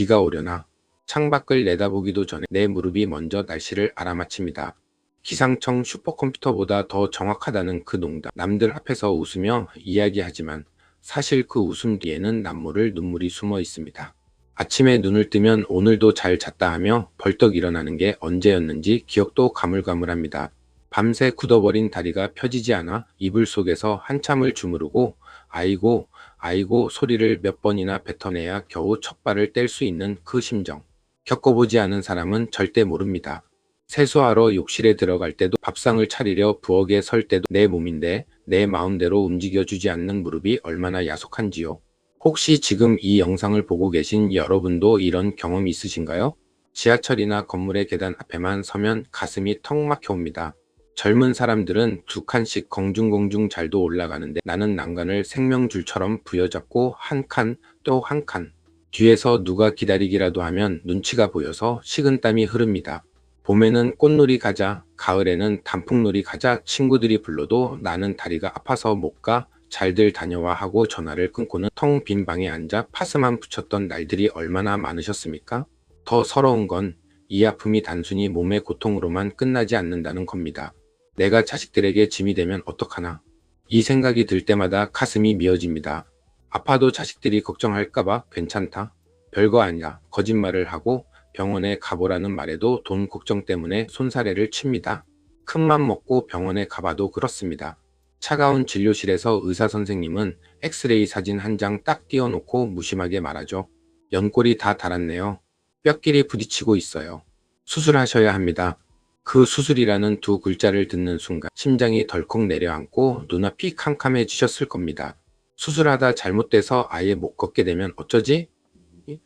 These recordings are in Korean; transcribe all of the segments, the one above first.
비가 오려나. 창밖을 내다보기도 전에 내 무릎이 먼저 날씨를 알아맞힙니다. 기상청 슈퍼컴퓨터보다 더 정확하다는 그 농담. 남들 앞에서 웃으며 이야기하지만 사실 그 웃음 뒤에는 남모를 눈물이 숨어 있습니다. 아침에 눈을 뜨면 오늘도 잘 잤다 하며 벌떡 일어나는 게 언제였는지 기억도 가물가물합니다. 밤새 굳어버린 다리가 펴지지 않아 이불 속에서 한참을 주무르고 아이고 아이고 소리를 몇 번이나 뱉어내야 겨우 첫 발을 뗄 수 있는 그 심정. 겪어보지 않은 사람은 절대 모릅니다. 세수하러 욕실에 들어갈 때도 밥상을 차리려 부엌에 설 때도 내 몸인데 내 마음대로 움직여주지 않는 무릎이 얼마나 야속한지요. 혹시 지금 이 영상을 보고 계신 여러분도 이런 경험 있으신가요? 지하철이나 건물의 계단 앞에만 서면 가슴이 턱 막혀옵니다. 젊은 사람들은 두 칸씩 공중공중 잘도 올라가는데 나는 난간을 생명줄처럼 부여잡고 한 칸 또 한 칸. 뒤에서 누가 기다리기라도 하면 눈치가 보여서 식은땀이 흐릅니다. 봄에는 꽃놀이 가자, 가을에는 단풍놀이 가자 친구들이 불러도 나는 다리가 아파서 못 가, 잘들 다녀와 하고 전화를 끊고는 텅 빈 방에 앉아 파스만 붙였던 날들이 얼마나 많으셨습니까? 더 서러운 건 이 아픔이 단순히 몸의 고통으로만 끝나지 않는다는 겁니다. 내가 자식들에게 짐이 되면 어떡하나? 이 생각이 들 때마다 가슴이 미어집니다. 아파도 자식들이 걱정할까봐 괜찮다. 별거 아니라 거짓말을 하고 병원에 가보라는 말에도 돈 걱정 때문에 손사래를 칩니다. 큰맘 먹고 병원에 가봐도 그렇습니다. 차가운 진료실에서 의사 선생님은 엑스레이 사진 한 장 딱 띄워놓고 무심하게 말하죠. 연골이 다 닳았네요. 뼈끼리 부딪히고 있어요. 수술하셔야 합니다. 그 수술이라는 두 글자를 듣는 순간 심장이 덜컥 내려앉고 눈앞이 캄캄해지셨을 겁니다. 수술하다 잘못돼서 아예 못 걷게 되면 어쩌지?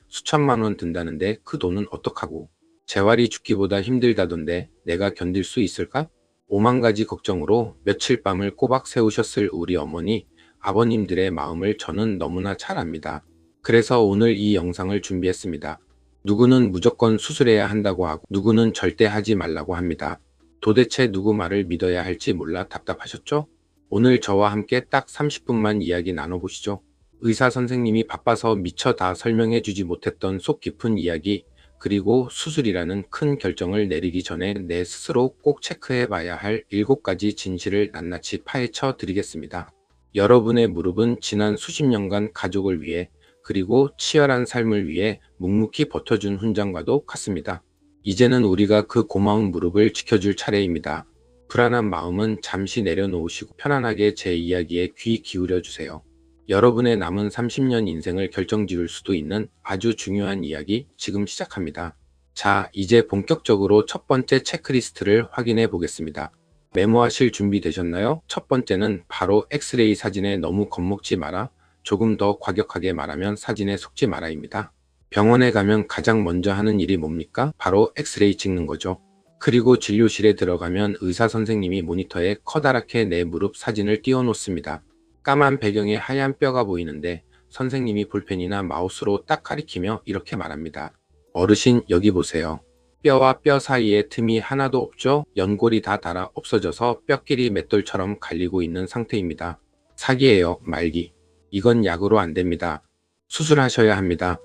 수천만 원 든다는데 그 돈은 어떡하고? 재활이 죽기보다 힘들다던데 내가 견딜 수 있을까? 오만 가지 걱정으로 며칠 밤을 꼬박 새우셨을 우리 어머니, 아버님들의 마음을 저는 너무나 잘 압니다. 그래서 오늘 이 영상을 준비했습니다. 누구는 무조건 수술해야 한다고 하고 누구는 절대 하지 말라고 합니다. 도대체 누구 말을 믿어야 할지 몰라 답답하셨죠? 오늘 저와 함께 딱 30분만 이야기 나눠보시죠. 의사 선생님이 바빠서 미처 다 설명해 주지 못했던 속 깊은 이야기, 그리고 수술이라는 큰 결정을 내리기 전에 내 스스로 꼭 체크해 봐야 할 7가지 진실을 낱낱이 파헤쳐 드리겠습니다. 여러분의 무릎은 지난 수십 년간 가족을 위해 그리고 치열한 삶을 위해 묵묵히 버텨준 훈장과도 같습니다. 이제는 우리가 그 고마운 무릎을 지켜줄 차례입니다. 불안한 마음은 잠시 내려놓으시고 편안하게 제 이야기에 귀 기울여 주세요. 여러분의 남은 30년 인생을 결정지을 수도 있는 아주 중요한 이야기 지금 시작합니다. 자, 이제 본격적으로 첫 번째 체크리스트를 확인해 보겠습니다. 메모하실 준비 되셨나요? 첫 번째는 바로 엑스레이 사진에 너무 겁먹지 마라. 조금 더 과격하게 말하면 사진에 속지 마라입니다. 병원에 가면 가장 먼저 하는 일이 뭡니까? 바로 엑스레이 찍는 거죠. 그리고 진료실에 들어가면 의사 선생님이 모니터에 커다랗게 내 무릎 사진을 띄워놓습니다. 까만 배경에 하얀 뼈가 보이는데 선생님이 볼펜이나 마우스로 딱 가리키며 이렇게 말합니다. 어르신 여기 보세요. 뼈와 뼈 사이에 틈이 하나도 없죠? 연골이 다 닳아 없어져서 뼈끼리 맷돌처럼 갈리고 있는 상태입니다. 사기예요, 말기. 이건 약으로 안 됩니다. 수술하셔야 합니다.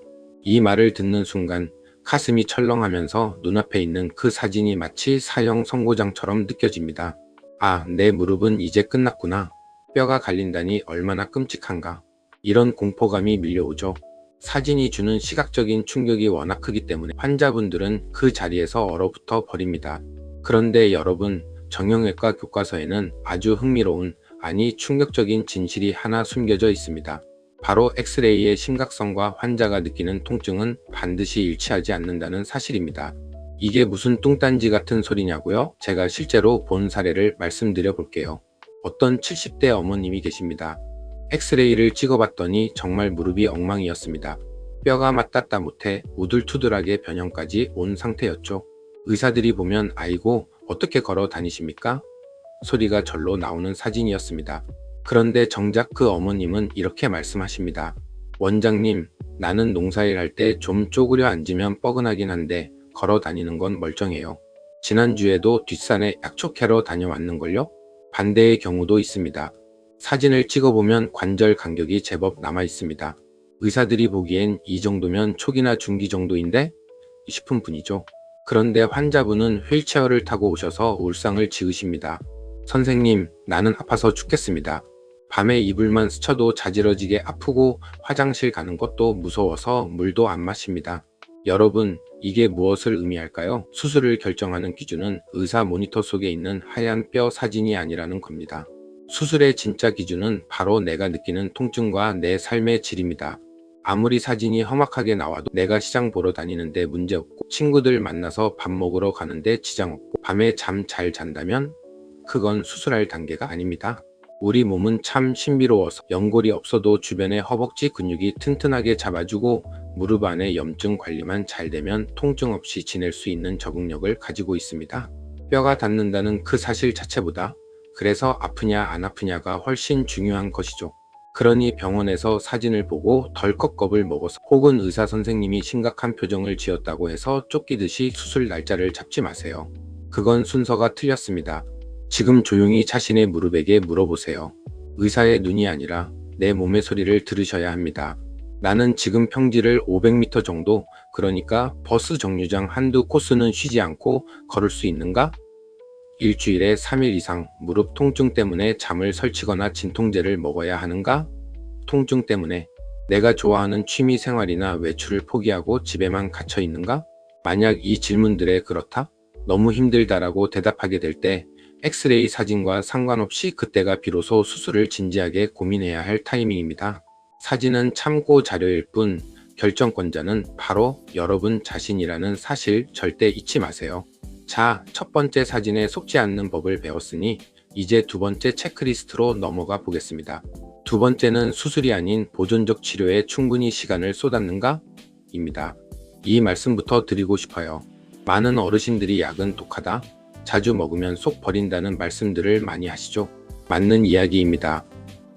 이 말을 듣는 순간 가슴이 철렁하면서 눈앞에 있는 그 사진이 마치 사형 선고장처럼 느껴집니다. 아, 내 무릎은 이제 끝났구나. 뼈가 갈린다니 얼마나 끔찍한가. 이런 공포감이 밀려오죠. 사진이 주는 시각적인 충격이 워낙 크기 때문에 환자분들은 그 자리에서 얼어붙어 버립니다. 그런데 여러분, 정형외과 교과서에는 아주 흥미로운, 아니 충격적인 진실이 하나 숨겨져 있습니다. 바로 엑스레이의 심각성과 환자가 느끼는 통증은 반드시 일치하지 않는다는 사실입니다. 이게 무슨 뚱딴지 같은 소리냐고요? 제가 실제로 본 사례를 말씀드려 볼게요. 어떤 70대 어머님이 계십니다. 엑스레이를 찍어봤더니 정말 무릎이 엉망이었습니다. 뼈가 맞닿다 못해 우둘투둘하게 변형까지 온 상태였죠. 의사들이 보면 아이고 어떻게 걸어 다니십니까? 소리가 절로 나오는 사진이었습니다. 그런데 정작 그 어머님은 이렇게 말씀하십니다. 원장님, 나는 농사일 할 때 좀 쪼그려 앉으면 뻐근하긴 한데 걸어 다니는 건 멀쩡해요. 지난주에도 뒷산에 약초 캐러 다녀왔는걸요? 반대의 경우도 있습니다. 사진을 찍어보면 관절 간격이 제법 남아 있습니다. 의사들이 보기엔 이 정도면 초기나 중기 정도인데 싶은 분이죠. 그런데 환자분은 휠체어를 타고 오셔서 울상을 지으십니다. 선생님, 나는 아파서 죽겠습니다. 밤에 이불만 스쳐도 자지러지게 아프고 화장실 가는 것도 무서워서 물도 안 마십니다. 여러분, 이게 무엇을 의미할까요? 수술을 결정하는 기준은 의사 모니터 속에 있는 하얀 뼈 사진이 아니라는 겁니다. 수술의 진짜 기준은 바로 내가 느끼는 통증과 내 삶의 질입니다. 아무리 사진이 험악하게 나와도 내가 시장 보러 다니는데 문제없고 친구들 만나서 밥 먹으러 가는데 지장 없고 밤에 잠 잘 잔다면 그건 수술할 단계가 아닙니다. 우리 몸은 참 신비로워서 연골이 없어도 주변의 허벅지 근육이 튼튼하게 잡아주고 무릎 안에 염증 관리만 잘 되면 통증 없이 지낼 수 있는 적응력을 가지고 있습니다. 뼈가 닿는다는 그 사실 자체보다 그래서 아프냐 안 아프냐가 훨씬 중요한 것이죠. 그러니 병원에서 사진을 보고 덜컥 겁을 먹어서 혹은 의사 선생님이 심각한 표정을 지었다고 해서 쫓기듯이 수술 날짜를 잡지 마세요. 그건 순서가 틀렸습니다. 지금 조용히 자신의 무릎에게 물어보세요. 의사의 눈이 아니라 내 몸의 소리를 들으셔야 합니다. 나는 지금 평지를 500m 정도, 그러니까 버스 정류장 한두 코스는 쉬지 않고 걸을 수 있는가? 일주일에 3일 이상 무릎 통증 때문에 잠을 설치거나 진통제를 먹어야 하는가? 통증 때문에 내가 좋아하는 취미 생활이나 외출을 포기하고 집에만 갇혀 있는가? 만약 이 질문들에 그렇다? 너무 힘들다라고 대답하게 될 때 엑스레이 사진과 상관없이 그때가 비로소 수술을 진지하게 고민해야 할 타이밍입니다. 사진은 참고 자료일 뿐 결정권자는 바로 여러분 자신이라는 사실 절대 잊지 마세요. 자, 첫 번째 사진에 속지 않는 법을 배웠으니 이제 두 번째 체크리스트로 넘어가 보겠습니다. 두 번째는 수술이 아닌 보존적 치료에 충분히 시간을 쏟았는가? 입니다. 이 말씀부터 드리고 싶어요. 많은 어르신들이 약은 독하다, 자주 먹으면 속 버린다는 말씀들을 많이 하시죠. 맞는 이야기입니다.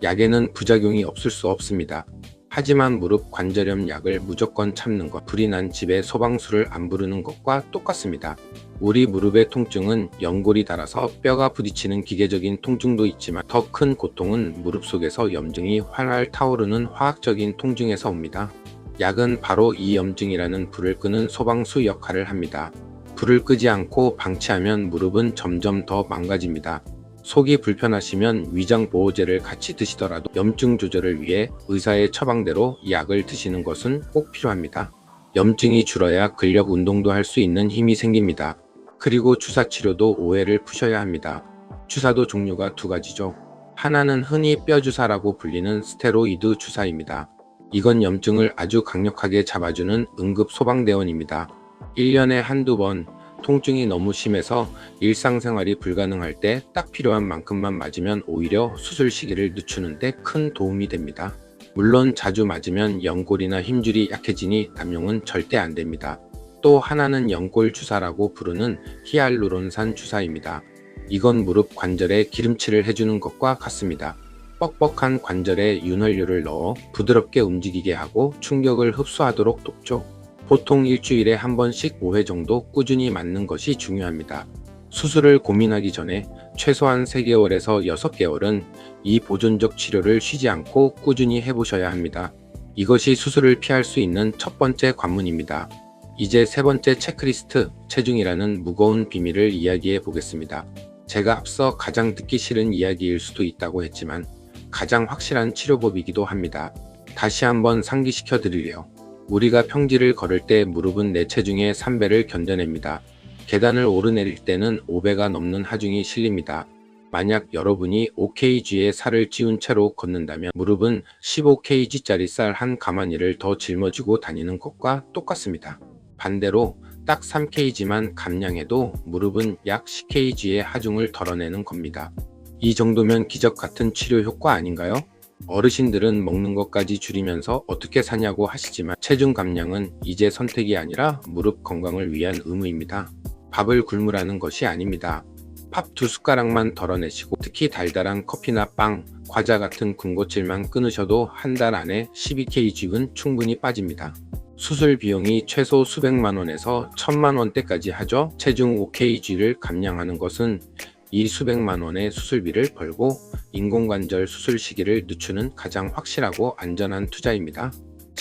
약에는 부작용이 없을 수 없습니다. 하지만 무릎 관절염 약을 무조건 참는 것, 불이 난 집에 소방수를 안 부르는 것과 똑같습니다. 우리 무릎의 통증은 연골이 닳아서 뼈가 부딪히는 기계적인 통증도 있지만 더 큰 고통은 무릎 속에서 염증이 활활 타오르는 화학적인 통증에서 옵니다. 약은 바로 이 염증이라는 불을 끄는 소방수 역할을 합니다. 불을 끄지 않고 방치하면 무릎은 점점 더 망가집니다. 속이 불편하시면 위장보호제를 같이 드시더라도 염증 조절을 위해 의사의 처방대로 약을 드시는 것은 꼭 필요합니다. 염증이 줄어야 근력 운동도 할 수 있는 힘이 생깁니다. 그리고 주사치료도 오해를 푸셔야 합니다. 주사도 종류가 두 가지죠. 하나는 흔히 뼈주사라고 불리는 스테로이드 주사입니다. 이건 염증을 아주 강력하게 잡아주는 응급 소방대원입니다. 1년에 한두 번 통증이 너무 심해서 일상생활이 불가능할 때 딱 필요한 만큼만 맞으면 오히려 수술 시기를 늦추는데 큰 도움이 됩니다. 물론 자주 맞으면 연골이나 힘줄이 약해지니 남용은 절대 안 됩니다. 또 하나는 연골 주사라고 부르는 히알루론산 주사입니다. 이건 무릎 관절에 기름칠을 해주는 것과 같습니다. 뻑뻑한 관절에 윤활유를 넣어 부드럽게 움직이게 하고 충격을 흡수하도록 돕죠. 보통 일주일에 한 번씩 5회 정도 꾸준히 맞는 것이 중요합니다. 수술을 고민하기 전에 최소한 3개월에서 6개월은 이 보존적 치료를 쉬지 않고 꾸준히 해보셔야 합니다. 이것이 수술을 피할 수 있는 첫 번째 관문입니다. 이제 세 번째 체크리스트, 체중이라는 무거운 비밀을 이야기해 보겠습니다. 제가 앞서 가장 듣기 싫은 이야기일 수도 있다고 했지만 가장 확실한 치료법이기도 합니다. 다시 한번 상기시켜 드리려. 우리가 평지를 걸을 때 무릎은 내 체중의 3배를 견뎌냅니다. 계단을 오르내릴 때는 5배가 넘는 하중이 실립니다. 만약 여러분이 5kg의 살을 찌운 채로 걷는다면 무릎은 15kg짜리 쌀 한 가마니를 더 짊어지고 다니는 것과 똑같습니다. 반대로 딱 3kg만 감량해도 무릎은 약 10kg의 하중을 덜어내는 겁니다. 이 정도면 기적 같은 치료 효과 아닌가요? 어르신들은 먹는 것까지 줄이면서 어떻게 사냐고 하시지만 체중 감량은 이제 선택이 아니라 무릎 건강을 위한 의무입니다. 밥을 굶으라는 것이 아닙니다. 밥 2숟가락만 덜어내시고 특히 달달한 커피나 빵, 과자 같은 군것질만 끊으셔도 한 달 안에 12kg은 충분히 빠집니다. 수술 비용이 최소 수백만 원에서 1000만 원대까지 하죠. 체중 5kg를 감량하는 것은 이 수백만 원의 수술비를 벌고 인공관절 수술 시기를 늦추는 가장 확실하고 안전한 투자입니다.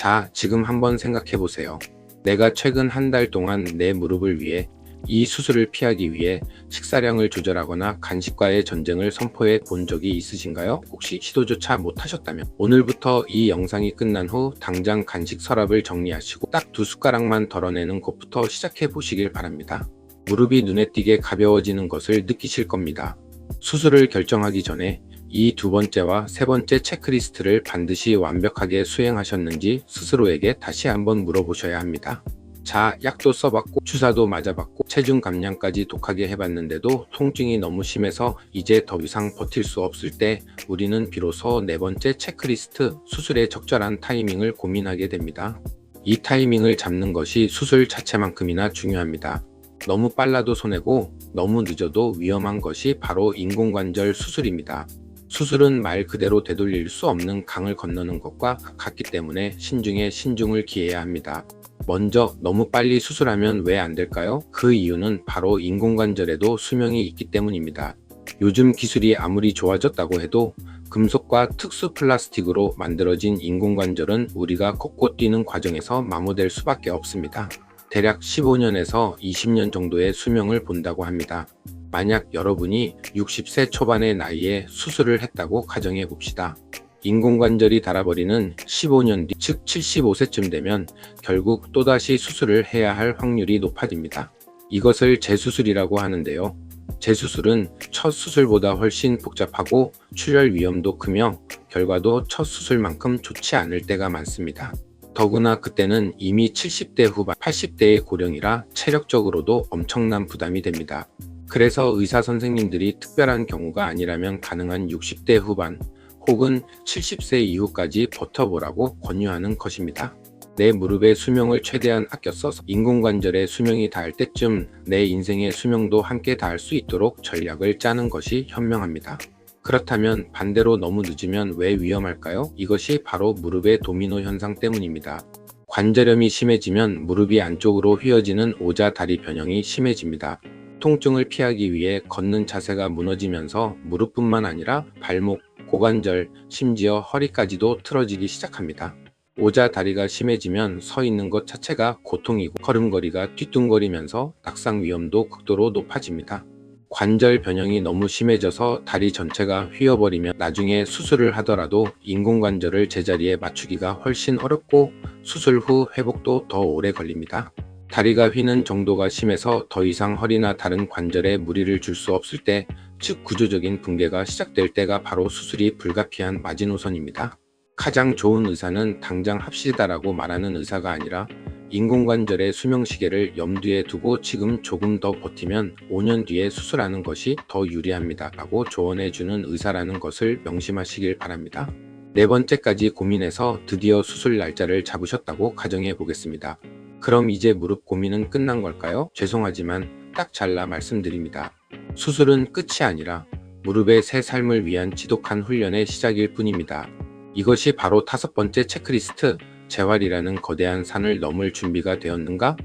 자, 지금 한번 생각해 보세요. 내가 최근 한 달 동안 내 무릎을 위해 이 수술을 피하기 위해 식사량을 조절하거나 간식과의 전쟁을 선포해 본 적이 있으신가요? 혹시 시도조차 못하셨다면 오늘부터 이 영상이 끝난 후 당장 간식 서랍을 정리하시고 딱 2숟가락만 덜어내는 것부터 시작해 보시길 바랍니다. 무릎이 눈에 띄게 가벼워지는 것을 느끼실 겁니다. 수술을 결정하기 전에 이 2번째와 3번째 체크리스트를 반드시 완벽하게 수행하셨는지 스스로에게 다시 한번 물어보셔야 합니다. 자, 약도 써봤고 주사도 맞아봤고 체중 감량까지 독하게 해봤는데도 통증이 너무 심해서 이제 더 이상 버틸 수 없을 때 우리는 비로소 4번째 체크리스트 수술의 적절한 타이밍을 고민하게 됩니다. 이 타이밍을 잡는 것이 수술 자체만큼이나 중요합니다. 너무 빨라도 손해고 너무 늦어도 위험한 것이 바로 인공관절 수술입니다. 수술은 말 그대로 되돌릴 수 없는 강을 건너는 것과 같기 때문에 신중에 신중을 기해야 합니다. 먼저 너무 빨리 수술하면 왜 안 될까요? 그 이유는 바로 인공관절에도 수명이 있기 때문입니다. 요즘 기술이 아무리 좋아졌다고 해도 금속과 특수 플라스틱으로 만들어진 인공관절은 우리가 걷고 뛰는 과정에서 마모될 수밖에 없습니다. 대략 15년에서 20년 정도의 수명을 본다고 합니다. 만약 여러분이 60세 초반의 나이에 수술을 했다고 가정해 봅시다. 인공관절이 닳아버리는 15년 뒤, 즉 75세쯤 되면 결국 또다시 수술을 해야 할 확률이 높아집니다. 이것을 재수술이라고 하는데요. 재수술은 첫 수술보다 훨씬 복잡하고 출혈 위험도 크며 결과도 첫 수술만큼 좋지 않을 때가 많습니다. 더구나 그때는 이미 70대 후반, 80대의 고령이라 체력적으로도 엄청난 부담이 됩니다. 그래서 의사 선생님들이 특별한 경우가 아니라면 가능한 60대 후반 혹은 70세 이후까지 버텨보라고 권유하는 것입니다. 내 무릎의 수명을 최대한 아껴 써서 인공관절의 수명이 닿을 때쯤 내 인생의 수명도 함께 닿을 수 있도록 전략을 짜는 것이 현명합니다. 그렇다면 반대로 너무 늦으면 왜 위험할까요? 이것이 바로 무릎의 도미노 현상 때문입니다. 관절염이 심해지면 무릎이 안쪽으로 휘어지는 오자다리 변형이 심해집니다. 통증을 피하기 위해 걷는 자세가 무너지면서 무릎뿐만 아니라 발목, 고관절, 심지어 허리까지도 틀어지기 시작합니다. 오자다리가 심해지면 서 있는 것 자체가 고통이고 걸음걸이가 뒤뚱거리면서 낙상 위험도 극도로 높아집니다. 관절 변형이 너무 심해져서 다리 전체가 휘어버리면 나중에 수술을 하더라도 인공관절을 제자리에 맞추기가 훨씬 어렵고 수술 후 회복도 더 오래 걸립니다. 다리가 휘는 정도가 심해서 더 이상 허리나 다른 관절에 무리를 줄 수 없을 때, 즉 구조적인 붕괴가 시작될 때가 바로 수술이 불가피한 마지노선입니다. 가장 좋은 의사는 당장 합시다라고 말하는 의사가 아니라 인공관절의 수명시계를 염두에 두고 지금 조금 더 버티면 5년 뒤에 수술하는 것이 더 유리합니다 라고 조언해주는 의사라는 것을 명심하시길 바랍니다. 4번째까지 고민해서 드디어 수술 날짜를 잡으셨다고 가정해 보겠습니다. 그럼 이제 무릎 고민은 끝난 걸까요? 죄송하지만 딱 잘라 말씀드립니다. 수술은 끝이 아니라 무릎의 새 삶을 위한 지독한 훈련의 시작일 뿐입니다. 이것이 바로 5번째 체크리스트, 재활이라는 거대한 산을 넘을 준비가 되었는가?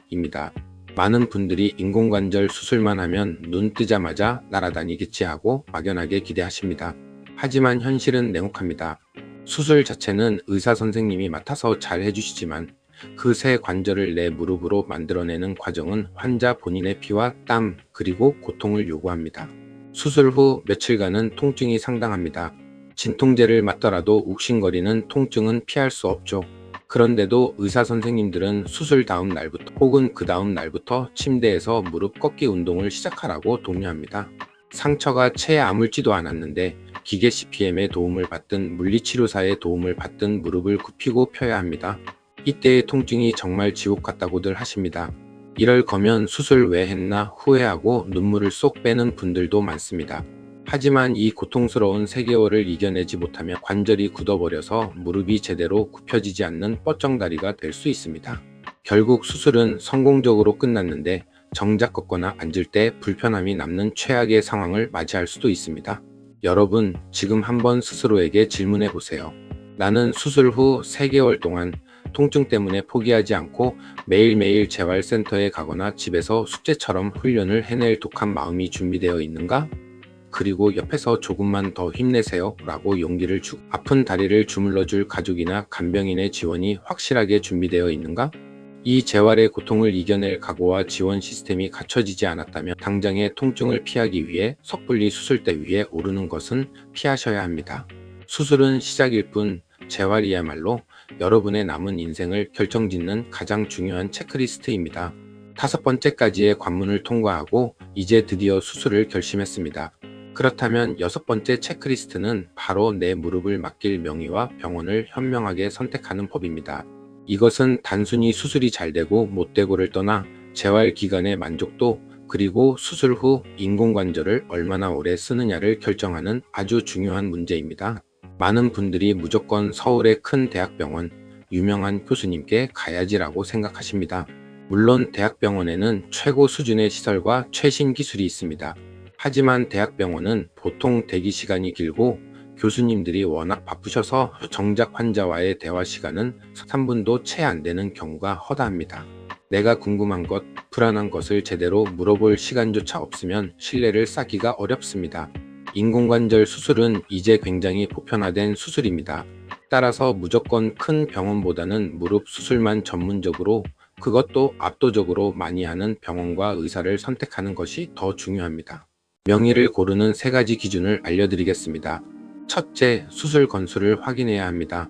입니다. 많은 분들이 인공관절 수술만 하면 눈 뜨자마자 날아다니겠지 하고 막연하게 기대하십니다. 하지만 현실은 냉혹합니다. 수술 자체는 의사 선생님이 맡아서 잘 해주시지만 그 새 관절을 내 무릎으로 만들어내는 과정은 환자 본인의 피와 땀 그리고 고통을 요구합니다. 수술 후 며칠간은 통증이 상당합니다. 진통제를 맞더라도 욱신거리는 통증은 피할 수 없죠. 그런데도 의사 선생님들은 수술 다음 날부터 혹은 그 다음 날부터 침대에서 무릎 꺾기 운동을 시작하라고 독려합니다. 상처가 채 아물지도 않았는데 기계 CPM의 도움을 받든 물리치료사의 도움을 받든 무릎을 굽히고 펴야 합니다. 이때의 통증이 정말 지옥 같다고들 하십니다. 이럴 거면 수술 왜 했나 후회하고 눈물을 쏙 빼는 분들도 많습니다. 하지만 이 고통스러운 3개월을 이겨내지 못하면 관절이 굳어버려서 무릎이 제대로 굽혀지지 않는 뻗정다리가 될 수 있습니다. 결국 수술은 성공적으로 끝났는데 정작 걷거나 앉을 때 불편함이 남는 최악의 상황을 맞이할 수도 있습니다. 여러분, 지금 한번 스스로에게 질문해 보세요. 나는 수술 후 3개월 동안 통증 때문에 포기하지 않고 매일매일 재활센터에 가거나 집에서 숙제처럼 훈련을 해낼 독한 마음이 준비되어 있는가? 그리고 옆에서 조금만 더 힘내세요 라고 용기를 주고, 아픈 다리를 주물러줄 가족이나 간병인의 지원이 확실하게 준비되어 있는가? 이 재활의 고통을 이겨낼 각오와 지원 시스템이 갖춰지지 않았다면 당장의 통증을 피하기 위해 섣불리 수술대 위에 오르는 것은 피하셔야 합니다. 수술은 시작일 뿐, 재활이야말로 여러분의 남은 인생을 결정짓는 가장 중요한 체크리스트입니다. 5번째까지의 관문을 통과하고 이제 드디어 수술을 결심했습니다. 그렇다면 6번째 체크리스트는 바로 내 무릎을 맡길 명의와 병원을 현명하게 선택하는 법입니다. 이것은 단순히 수술이 잘 되고 못 되고를 떠나 재활 기간의 만족도, 그리고 수술 후 인공관절을 얼마나 오래 쓰느냐를 결정하는 아주 중요한 문제입니다. 많은 분들이 무조건 서울의 큰 대학병원, 유명한 교수님께 가야지라고 생각하십니다. 물론 대학병원에는 최고 수준의 시설과 최신 기술이 있습니다. 하지만 대학병원은 보통 대기 시간이 길고 교수님들이 워낙 바쁘셔서 정작 환자와의 대화 시간은 3분도 채 안 되는 경우가 허다합니다. 내가 궁금한 것, 불안한 것을 제대로 물어볼 시간조차 없으면 신뢰를 쌓기가 어렵습니다. 인공관절 수술은 이제 굉장히 보편화된 수술입니다. 따라서 무조건 큰 병원보다는 무릎 수술만 전문적으로, 그것도 압도적으로 많이 하는 병원과 의사를 선택하는 것이 더 중요합니다. 명의를 고르는 3가지 기준을 알려드리겠습니다. 첫째, 수술 건수를 확인해야 합니다.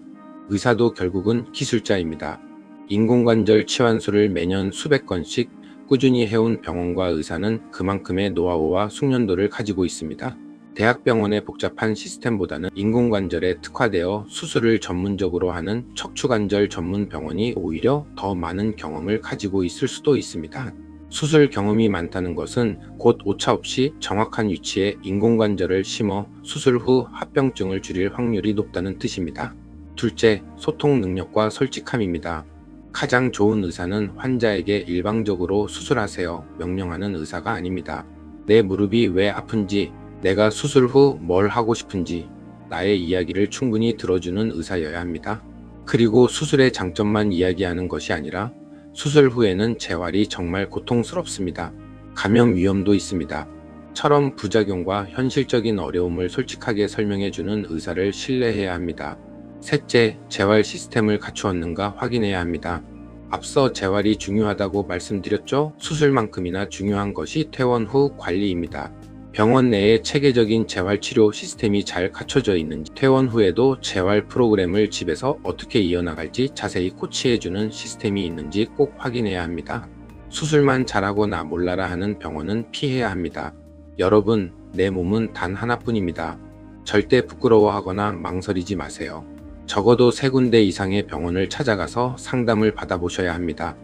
의사도 결국은 기술자입니다. 인공관절 치환술을 매년 수백 건씩 꾸준히 해온 병원과 의사는 그만큼의 노하우와 숙련도를 가지고 있습니다. 대학병원의 복잡한 시스템보다는 인공관절에 특화되어 수술을 전문적으로 하는 척추관절 전문 병원이 오히려 더 많은 경험을 가지고 있을 수도 있습니다. 수술 경험이 많다는 것은 곧 오차 없이 정확한 위치에 인공관절을 심어 수술 후 합병증을 줄일 확률이 높다는 뜻입니다. 둘째, 소통 능력과 솔직함입니다. 가장 좋은 의사는 환자에게 일방적으로 수술하세요 명령하는 의사가 아닙니다. 내 무릎이 왜 아픈지, 내가 수술 후 뭘 하고 싶은지, 나의 이야기를 충분히 들어주는 의사여야 합니다. 그리고 수술의 장점만 이야기하는 것이 아니라 수술 후에는 재활이 정말 고통스럽습니다. 감염 위험도 있습니다. 처럼 부작용과 현실적인 어려움을 솔직하게 설명해주는 의사를 신뢰해야 합니다. 셋째, 재활 시스템을 갖추었는가 확인해야 합니다. 앞서 재활이 중요하다고 말씀드렸죠? 수술만큼이나 중요한 것이 퇴원 후 관리입니다. 병원 내에 체계적인 재활치료 시스템이 잘 갖춰져 있는지, 퇴원 후에도 재활 프로그램을 집에서 어떻게 이어나갈지 자세히 코치해주는 시스템이 있는지 꼭 확인해야 합니다. 수술만 잘하거나 몰라라 하는 병원은 피해야 합니다. 여러분, 내 몸은 단 하나뿐입니다. 절대 부끄러워하거나 망설이지 마세요. 적어도 3군데 이상의 병원을 찾아가서 상담을 받아보셔야 합니다.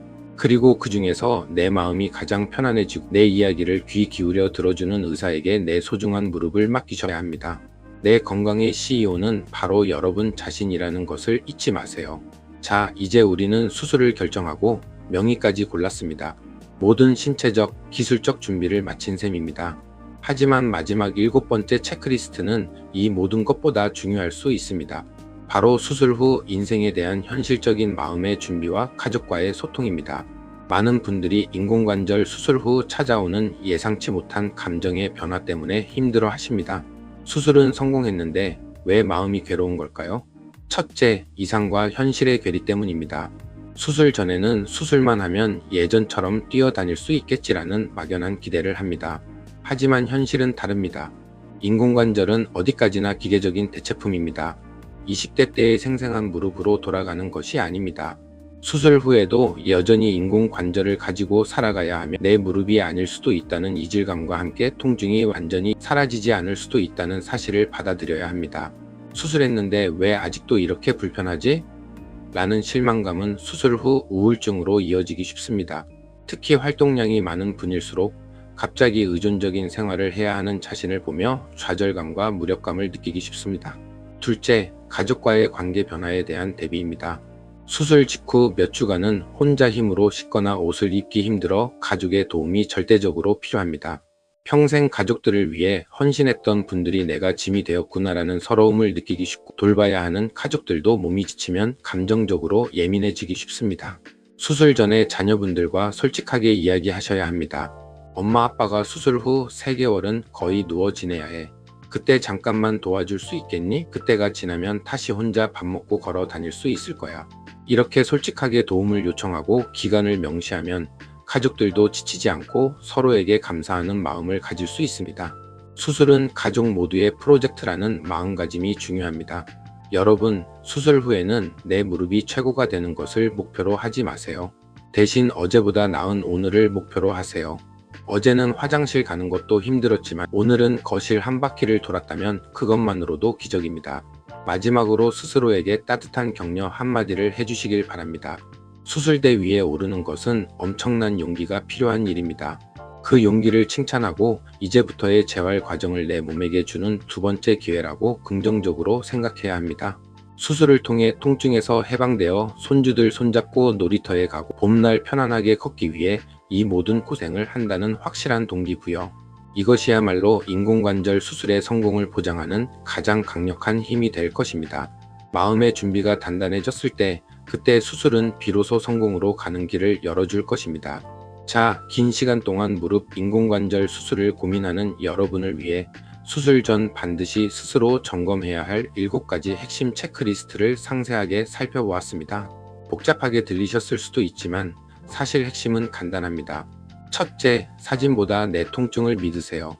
그리고 그 중에서 내 마음이 가장 편안해지고 내 이야기를 귀 기울여 들어주는 의사에게 내 소중한 무릎을 맡기셔야 합니다. 내 건강의 CEO는 바로 여러분 자신이라는 것을 잊지 마세요. 자, 이제 우리는 수술을 결정하고 명의까지 골랐습니다. 모든 신체적, 기술적 준비를 마친 셈입니다. 하지만 마지막 7번째 체크리스트는 이 모든 것보다 중요할 수 있습니다. 바로 수술 후 인생에 대한 현실적인 마음의 준비와 가족과의 소통입니다. 많은 분들이 인공관절 수술 후 찾아오는 예상치 못한 감정의 변화 때문에 힘들어 하십니다. 수술은 성공했는데 왜 마음이 괴로운 걸까요? 첫째, 이상과 현실의 괴리 때문입니다. 수술 전에는 수술만 하면 예전처럼 뛰어다닐 수 있겠지라는 막연한 기대를 합니다. 하지만 현실은 다릅니다. 인공관절은 어디까지나 기계적인 대체품입니다. 20대 때의 생생한 무릎으로 돌아가는 것이 아닙니다. 수술 후에도 여전히 인공관절을 가지고 살아가야 하며 내 무릎이 아닐 수도 있다는 이질감과 함께 통증이 완전히 사라지지 않을 수도 있다는 사실을 받아들여야 합니다. 수술했는데 왜 아직도 이렇게 불편하지? 라는 실망감은 수술 후 우울증으로 이어지기 쉽습니다. 특히 활동량이 많은 분일수록 갑자기 의존적인 생활을 해야 하는 자신을 보며 좌절감과 무력감을 느끼기 쉽습니다. 둘째, 가족과의 관계 변화에 대한 대비입니다. 수술 직후 몇 주간은 혼자 힘으로 씻거나 옷을 입기 힘들어 가족의 도움이 절대적으로 필요합니다. 평생 가족들을 위해 헌신했던 분들이 내가 짐이 되었구나라는 서러움을 느끼기 쉽고, 돌봐야 하는 가족들도 몸이 지치면 감정적으로 예민해지기 쉽습니다. 수술 전에 자녀분들과 솔직하게 이야기하셔야 합니다. 엄마 아빠가 수술 후 3개월은 거의 누워 지내야 해. 그때 잠깐만 도와줄 수 있겠니? 그때가 지나면 다시 혼자 밥 먹고 걸어 다닐 수 있을 거야. 이렇게 솔직하게 도움을 요청하고 기간을 명시하면 가족들도 지치지 않고 서로에게 감사하는 마음을 가질 수 있습니다. 수술은 가족 모두의 프로젝트라는 마음가짐이 중요합니다. 여러분, 수술 후에는 내 무릎이 최고가 되는 것을 목표로 하지 마세요. 대신 어제보다 나은 오늘을 목표로 하세요. 어제는 화장실 가는 것도 힘들었지만 오늘은 거실 한 바퀴를 돌았다면 그것만으로도 기적입니다. 마지막으로 스스로에게 따뜻한 격려 한마디를 해주시길 바랍니다. 수술대 위에 오르는 것은 엄청난 용기가 필요한 일입니다. 그 용기를 칭찬하고 이제부터의 재활 과정을 내 몸에게 주는 두 번째 기회라고 긍정적으로 생각해야 합니다. 수술을 통해 통증에서 해방되어 손주들 손잡고 놀이터에 가고 봄날 편안하게 걷기 위해 이 모든 고생을 한다는 확실한 동기부여. 이것이야말로 인공관절 수술의 성공을 보장하는 가장 강력한 힘이 될 것입니다. 마음의 준비가 단단해졌을 때 그때 수술은 비로소 성공으로 가는 길을 열어줄 것입니다. 자, 긴 시간 동안 무릎 인공관절 수술을 고민하는 여러분을 위해 수술 전 반드시 스스로 점검해야 할 7가지 핵심 체크리스트를 상세하게 살펴보았습니다. 복잡하게 들리셨을 수도 있지만 사실 핵심은 간단합니다. 첫째, 사진보다 내 통증을 믿으세요.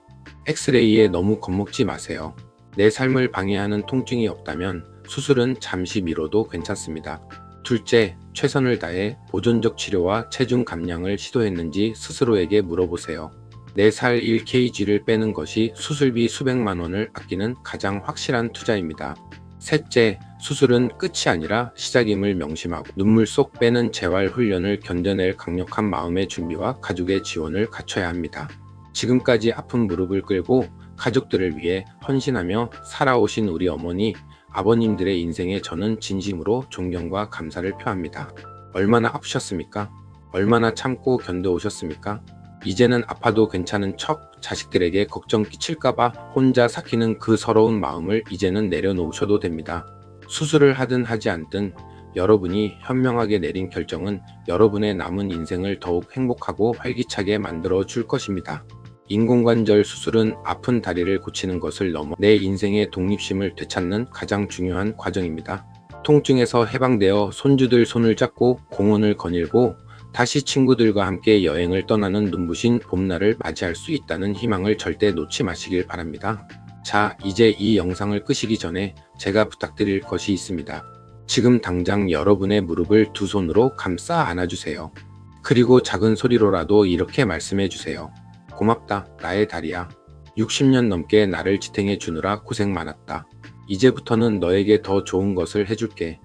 엑스레이에 너무 겁먹지 마세요. 내 삶을 방해하는 통증이 없다면 수술은 잠시 미뤄도 괜찮습니다. 둘째, 최선을 다해 보존적 치료와 체중 감량을 시도했는지 스스로에게 물어보세요. 내 살 1kg를 빼는 것이 수술비 수백만 원을 아끼는 가장 확실한 투자입니다. 셋째, 수술은 끝이 아니라 시작임을 명심하고 눈물 쏙 빼는 재활 훈련을 견뎌낼 강력한 마음의 준비와 가족의 지원을 갖춰야 합니다. 지금까지 아픈 무릎을 끌고 가족들을 위해 헌신하며 살아오신 우리 어머니, 아버님들의 인생에 저는 진심으로 존경과 감사를 표합니다. 얼마나 아프셨습니까? 얼마나 참고 견뎌오셨습니까? 이제는 아파도 괜찮은 척 자식들에게 걱정 끼칠까봐 혼자 삭히는 그 서러운 마음을 이제는 내려놓으셔도 됩니다. 수술을 하든 하지 않든 여러분이 현명하게 내린 결정은 여러분의 남은 인생을 더욱 행복하고 활기차게 만들어 줄 것입니다. 인공관절 수술은 아픈 다리를 고치는 것을 넘어 내 인생의 독립심을 되찾는 가장 중요한 과정입니다. 통증에서 해방되어 손주들 손을 잡고 공원을 거닐고 다시 친구들과 함께 여행을 떠나는 눈부신 봄날을 맞이할 수 있다는 희망을 절대 놓지 마시길 바랍니다. 자, 이제 이 영상을 끄시기 전에 제가 부탁드릴 것이 있습니다. 지금 당장 여러분의 무릎을 두 손으로 감싸 안아주세요. 그리고 작은 소리로라도 이렇게 말씀해 주세요. 고맙다, 나의 다리야. 60년 넘게 나를 지탱해 주느라 고생 많았다. 이제부터는 너에게 더 좋은 것을 해줄게.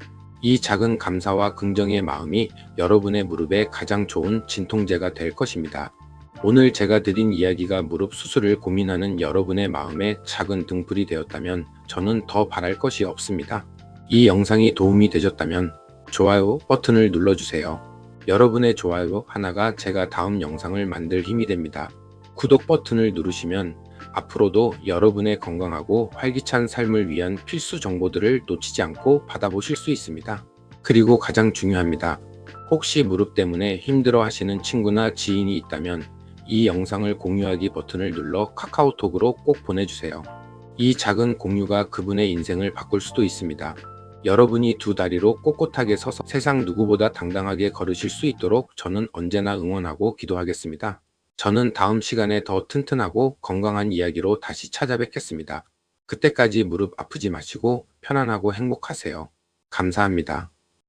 이 작은 감사와 긍정의 마음이 여러분의 무릎에 가장 좋은 진통제가 될 것입니다. 오늘 제가 드린 이야기가 무릎 수술을 고민하는 여러분의 마음에 작은 등불이 되었다면 저는 더 바랄 것이 없습니다. 이 영상이 도움이 되셨다면 좋아요 버튼을 눌러주세요. 여러분의 좋아요 하나가 제가 다음 영상을 만들 힘이 됩니다. 구독 버튼을 누르시면 앞으로도 여러분의 건강하고 활기찬 삶을 위한 필수 정보들을 놓치지 않고 받아보실 수 있습니다. 그리고 가장 중요합니다. 혹시 무릎 때문에 힘들어 하시는 친구나 지인이 있다면 이 영상을 공유하기 버튼을 눌러 카카오톡으로 꼭 보내주세요. 이 작은 공유가 그분의 인생을 바꿀 수도 있습니다. 여러분이 두 다리로 꼿꼿하게 서서 세상 누구보다 당당하게 걸으실 수 있도록 저는 언제나 응원하고 기도하겠습니다. 저는 다음 시간에 더 튼튼하고 건강한 이야기로 다시 찾아뵙겠습니다. 그때까지 무릎 아프지 마시고 편안하고 행복하세요. 감사합니다.